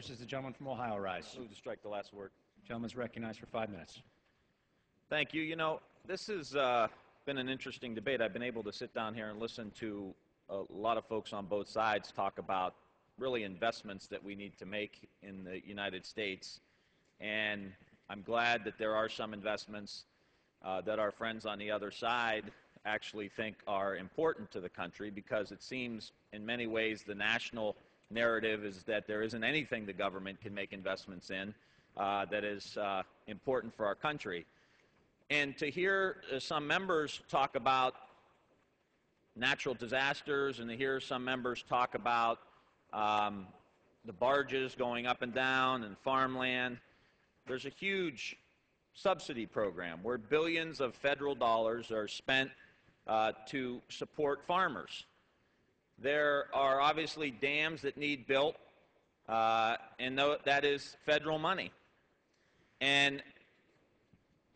Does the gentleman from Ohio rise? Move to strike the last word. Gentleman's recognized for 5 minutes. Thank you. You know, this has been an interesting debate. I've been able to sit down here and listen to a lot of folks on both sides talk about really investments that we need to make in the United States. And I'm glad that there are some investments that our friends on the other side actually think are important to the country, because it seems in many ways the national narrative is that there isn't anything the government can make investments in that is important for our country. And to hear some members talk about natural disasters, and to hear some members talk about the barges going up and down and farmland, there's a huge subsidy program where billions of federal dollars are spent to support farmers. There are obviously dams that need built, and that is federal money. And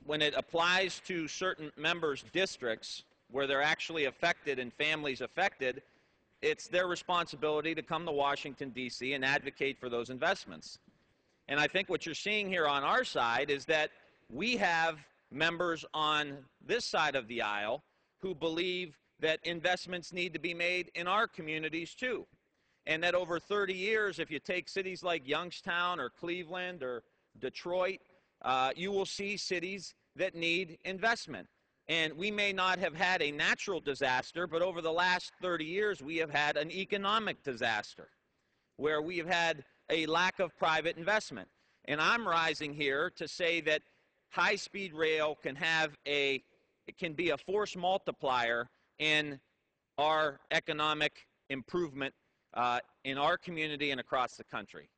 when it applies to certain members' districts where they're actually affected and families affected, it's their responsibility to come to Washington, D.C. and advocate for those investments. And I think what you're seeing here on our side is that we have members on this side of the aisle who believe that investments need to be made in our communities too. And that over 30 years, if you take cities like Youngstown or Cleveland or Detroit, you will see cities that need investment. And we may not have had a natural disaster, but over the last 30 years, we have had an economic disaster where we have had a lack of private investment. And I'm rising here to say that high-speed rail can be a force multiplier in our economic improvement in our community and across the country.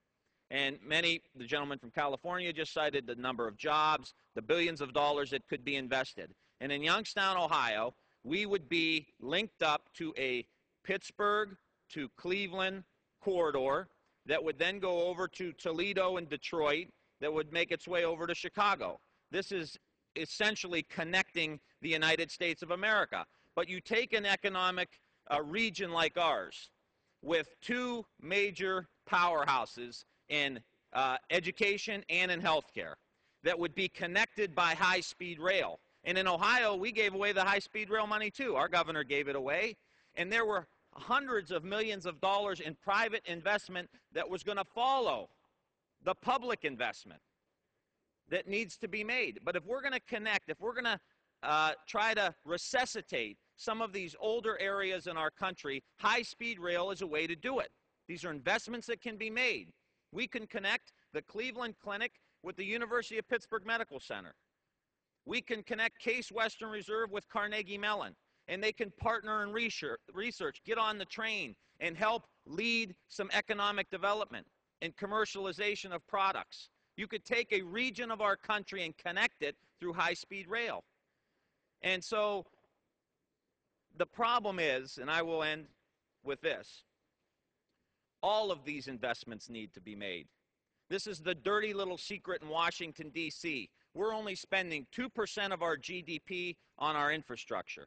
And the gentleman from California just cited the number of jobs, the billions of dollars that could be invested. And in Youngstown, Ohio, we would be linked up to a Pittsburgh to Cleveland corridor that would then go over to Toledo and Detroit, that would make its way over to Chicago. This is essentially connecting the United States of America. But you take an economic region like ours with two major powerhouses in education and in healthcare that would be connected by high-speed rail. And in Ohio, we gave away the high-speed rail money too. Our governor gave it away. And there were hundreds of millions of dollars in private investment that was going to follow the public investment that needs to be made. But if we're going to connect, if we're going to try to resuscitate some of these older areas in our country, high-speed rail is a way to do it. These are investments that can be made. We can connect the Cleveland Clinic with the University of Pittsburgh Medical Center. We can connect Case Western Reserve with Carnegie Mellon, and they can partner in research, get on the train, and help lead some economic development and commercialization of products. You could take a region of our country and connect it through high-speed rail. And so the problem is, and I will end with this, all of these investments need to be made. This is the dirty little secret in Washington, D.C. We're only spending 2% of our GDP on our infrastructure.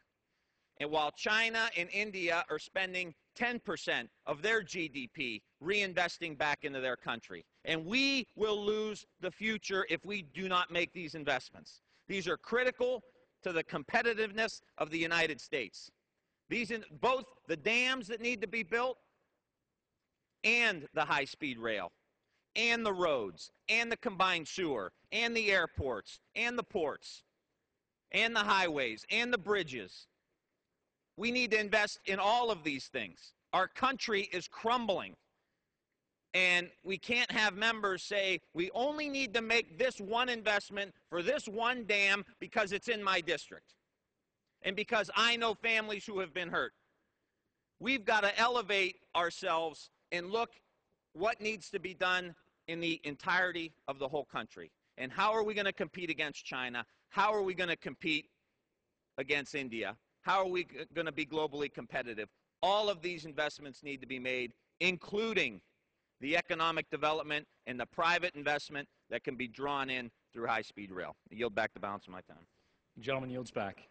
And while China and India are spending 10% of their GDP reinvesting back into their country. And we will lose the future if we do not make these investments. These are critical to the competitiveness of the United States. Both the dams that need to be built and the high-speed rail and the roads and the combined sewer and the airports and the ports and the highways and the bridges. We need to invest in all of these things. Our country is crumbling. And we can't have members say, we only need to make this one investment for this one dam because it's in my district and because I know families who have been hurt. We've got to elevate ourselves and look what needs to be done in the entirety of the whole country. And how are we going to compete against China? How are we going to compete against India? How are we going to be globally competitive? All of these investments need to be made, including the economic development and the private investment that can be drawn in through high-speed rail. I yield back the balance of my time. The gentleman yields back.